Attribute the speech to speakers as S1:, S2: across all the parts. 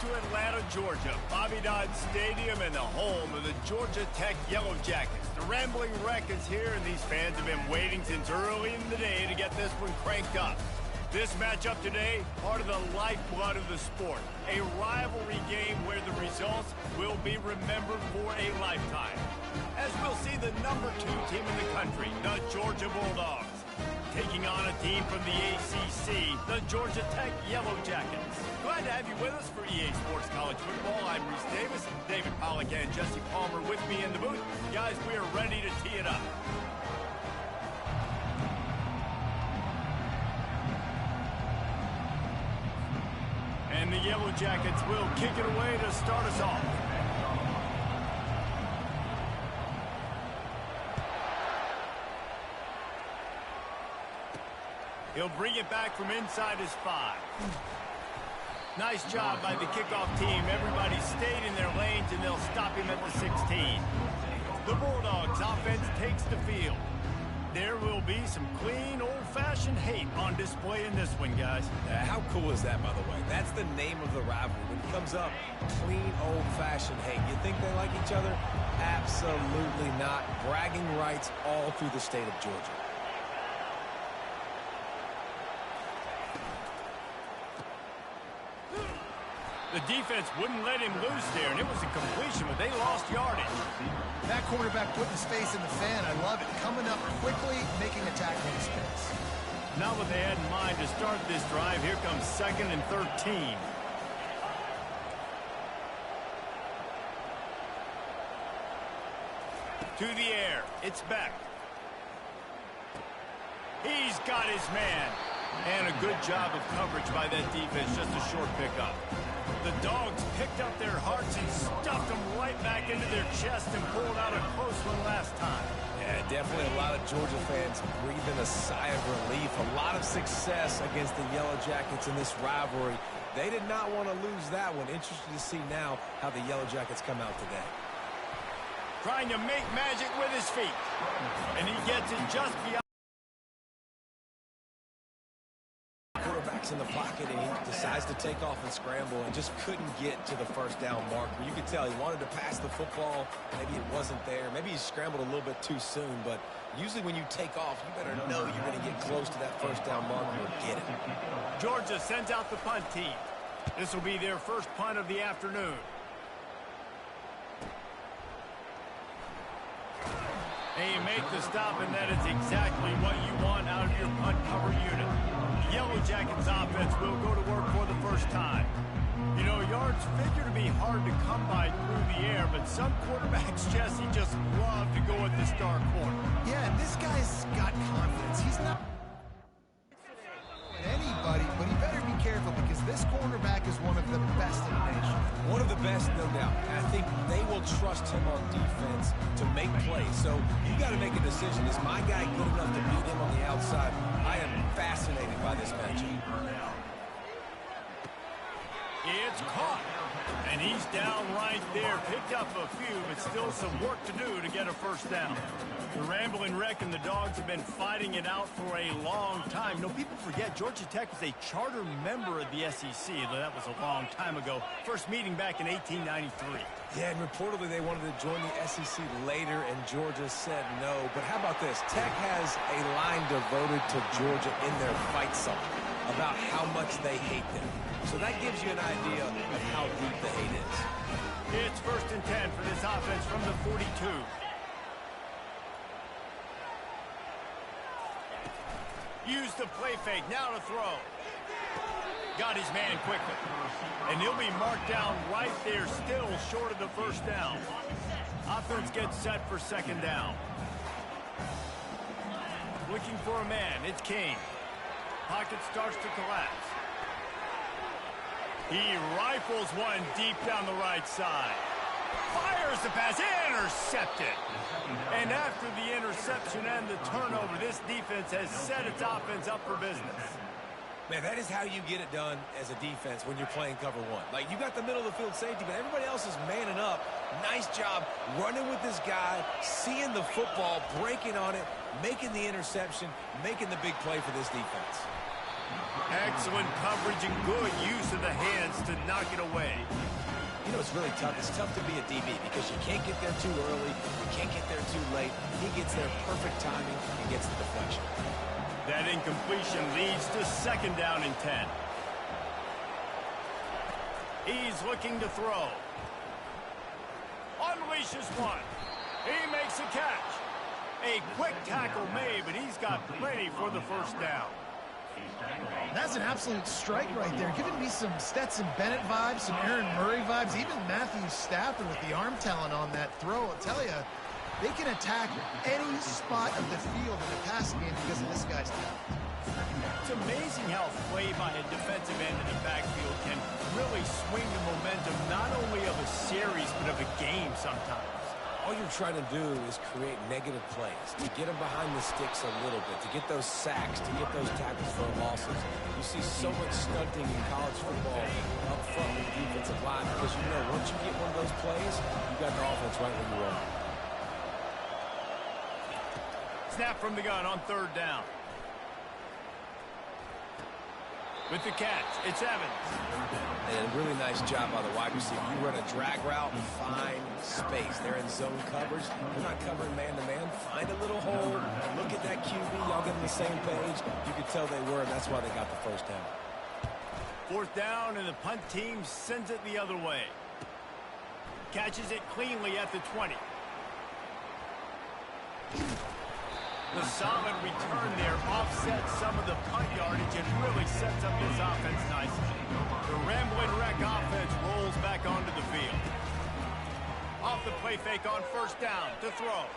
S1: to Atlanta, Georgia, Bobby Dodd Stadium and the home of the Georgia Tech Yellow Jackets. The Rambling Wreck is here, and these fans have been waiting since early in the day to get this one cranked up. This matchup today, part of the lifeblood of the sport. A rivalry game where the results will be remembered for a lifetime. As we'll see the #2 team in the country, the Georgia Bulldogs, taking on a team from the ACC, the Georgia Tech Yellow Jackets. Glad to have you with us for EA Sports College Football. I'm Reese Davis, David Pollack and Jesse Palmer with me in the booth. Guys, we are ready to tee it up. And the Yellow Jackets will kick it away to start us off. He'll bring it back from inside his 5. Nice job by the kickoff team. Everybody stayed in their lanes, and they'll stop him at the 16. The Bulldogs offense takes the field. There will be some clean, old-fashioned hate on display in this one, guys.
S2: How cool is that, by the way? That's the name of the rivalry. When it comes up, clean, old-fashioned hate. You think they like each other? Absolutely not. Bragging rights all through the state of Georgia.
S1: The defense wouldn't let him loose there, and it was a completion, but they lost yardage.
S3: That quarterback putting his face in the fan, I love it. Coming up quickly, making a tackle in space.
S1: Not what they had in mind to start this drive. Here comes 2nd and 13. To the air. It's Beck. He's got his man. And a good job of coverage by that defense. Just a short pickup. The Dogs picked up their hearts and stuffed them right back into their chest and pulled out a close one last time.
S2: Yeah, definitely a lot of Georgia fans breathing a sigh of relief. A lot of success against the Yellow Jackets in this rivalry. They did not want to lose that one. Interested to see now how the Yellow Jackets come out today.
S1: Trying to make magic with his feet. And he gets it just beyond.
S2: In the pocket, and he decides to take off and scramble and just couldn't get to the first down marker. You could tell he wanted to pass the football. Maybe it wasn't there. Maybe he scrambled a little bit too soon, but usually when you take off, you better know you're going to get close to that first down marker and get it.
S1: Georgia sends out the punt team. This will be their first punt of the afternoon. And you make the stop, and that is exactly what you want out of your punt cover unit. The Yellow Jackets offense will go to work for the first time. You know, yards figure to be hard to come by through the air, but some quarterbacks, Jesse, just love to go at the star corner.
S3: Yeah, and this guy's got confidence. He's not anybody, but he better be careful because this cornerback is one of the best in the nation.
S2: One of the best, no doubt. And I think they will trust him on defense to make plays. So you got to make a decision. Is my guy good enough to beat him on the outside? I am fascinated by this matchup.
S1: It's caught. And he's down right there. Picked up a few, but still some work to do to get a first down. The Rambling Wreck and the Dogs have been fighting it out for a long time. You know, people forget Georgia Tech was a charter member of the SEC. That was a long time ago. First meeting back in 1893.
S2: Yeah, and reportedly they wanted to join the SEC later, and Georgia said no. But how about this? Tech has a line devoted to Georgia in their fight song about how much they hate them. So that gives you an idea of how deep the hate is.
S1: It's 1st and 10 for this offense from the 42. Use the play fake, now to throw. Got his man quickly. And he'll be marked down right there, still short of the first down. Offense gets set for 2nd down. Looking for a man, it's King. Pocket starts to collapse. He rifles one deep down the right side. Fires the pass, intercepted. And after the interception and the turnover, this defense has set its offense up for business.
S2: Man, that is how you get it done as a defense when you're playing cover one. Like, you got the middle of the field safety, but everybody else is manning up. Nice job running with this guy, seeing the football, breaking on it, making the interception, making the big play for this defense.
S1: Excellent coverage and good use of the hands to knock it away.
S2: You know, it's really tough. It's tough to be a DB because you can't get there too early. You can't get there too late. He gets there perfect timing and gets the deflection.
S1: That incompletion leads to 2nd down and 10. He's looking to throw. Unleashes one. He makes a catch. A quick tackle made, but he's got plenty for the 1st down.
S3: That's an absolute strike right there. Giving me some Stetson Bennett vibes, some Aaron Murray vibes, even Matthew Stafford with the arm talent on that throw. I'll tell you, they can attack any spot of the field in the passing game because of this guy's talent.
S1: It's amazing how play by a defensive end in the backfield can really swing the momentum not only of a series but of a game sometimes.
S2: All you're trying to do is create negative plays, to get them behind the sticks a little bit, to get those sacks, to get those tackles for losses. You see so much stunting in college football up front with the defensive line because you know once you get one of those plays, you got the offense right where you want it.
S1: Snap from the gun on 3rd down. With the catch, it's Evans.
S2: And a really nice job by the wide receiver. You run a drag route, find space. They're in zone coverage. They're not covering man-to-man. Find a little hole. Look at that QB. Y'all get on the same page. You could tell they were, and that's why they got the 1st down.
S1: 4th down, and the punt team sends it the other way. Catches it cleanly at the 20. The solid return there offsets some of the punt yardage and really sets up this offense nicely. The Rambling Wreck offense rolls back onto the field. Off the play fake on 1st down to throw.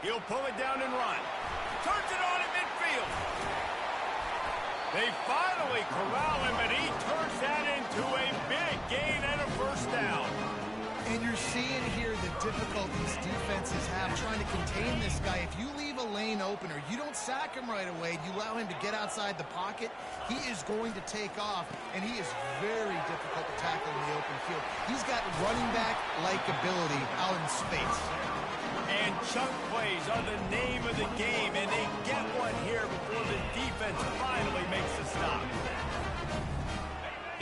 S1: He'll pull it down and run. Turns it on at midfield. They finally corral him, but he turns that into a big gain and a 1st down.
S3: And you're seeing here the difficulties defenses have trying to contain this guy. If you leave a lane open or you don't sack him right away, you allow him to get outside the pocket, he is going to take off, and he is very difficult to tackle in the open field. He's got running back-like ability out in space.
S1: And chunk plays are the name of the game, and they get one here before the defense finally makes a stop.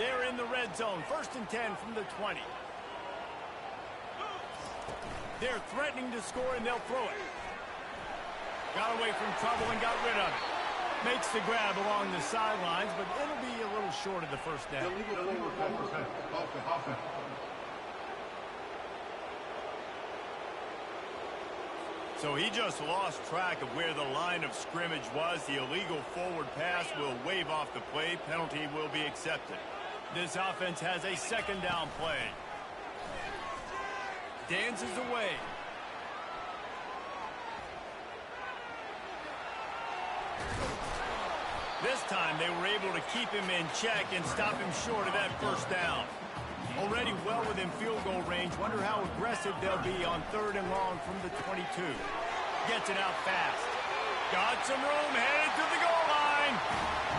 S1: They're in the red zone, 1st and 10 from the 20. They're threatening to score, and they'll throw it. Got away from trouble and got rid of it. Makes the grab along the sidelines, but it'll be a little short of the 1st down. So he just lost track of where the line of scrimmage was. The illegal forward pass will wave off the play. Penalty will be accepted. This offense has a 2nd down play. Dances away. This time they were able to keep him in check and stop him short of that 1st down. Already well within field goal range. Wonder how aggressive they'll be on 3rd and long from the 22. Gets it out fast. Got some room, headed to the goal line.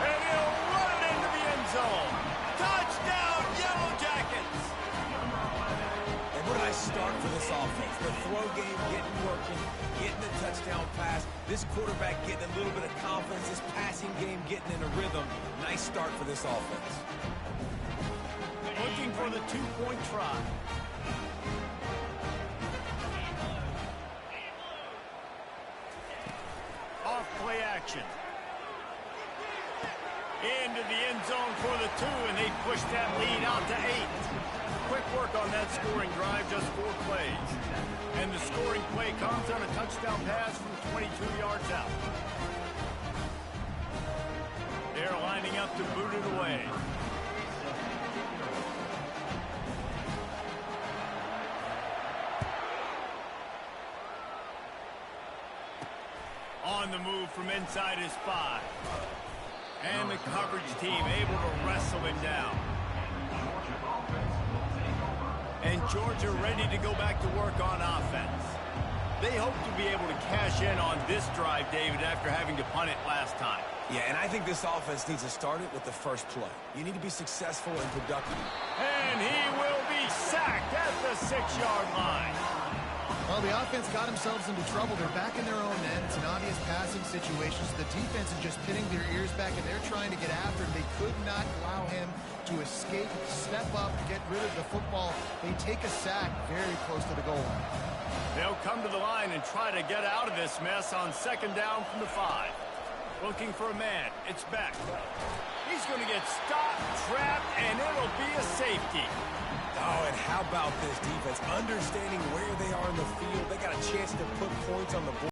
S1: And he'll run it into the end zone. Touchdown, Yellow Jackets!
S2: And where did I start for this offense? The throw game getting working, getting the touchdown pass. This quarterback getting a little bit of confidence. This passing game getting in a rhythm. Nice start for this offense.
S1: Looking for the 2-point try. Off play action. Into the end zone for the 2, and they push that lead out to 8. Quick work on that scoring drive, just 4 plays. And the scoring play comes on a touchdown pass from 22 yards out. They're lining up to boot it away. On the move from inside his 5. And the coverage team able to wrestle him down. And Georgia ready to go back to work on offense. They hope to be able to cash in on this drive, David, after having to punt it last time.
S2: Yeah, and I think this offense needs to start it with the first play. You need to be successful and productive.
S1: And he will be sacked at the 6-yard line.
S3: Well, the offense got themselves into trouble. They're back in their own end. It's an obvious passing situations. The defense is just pinning their ears back, and they're trying to get after him. They could not allow him to escape, step up, get rid of the football. They take a sack very close to the goal line.
S1: They'll come to the line and try to get out of this mess on second down from the 5. Looking for a man. It's Beck. He's going to get stopped, trapped, and it'll be a safety.
S2: Oh, and how about this defense? Understanding where they are in the field. They got a chance to put points on the board.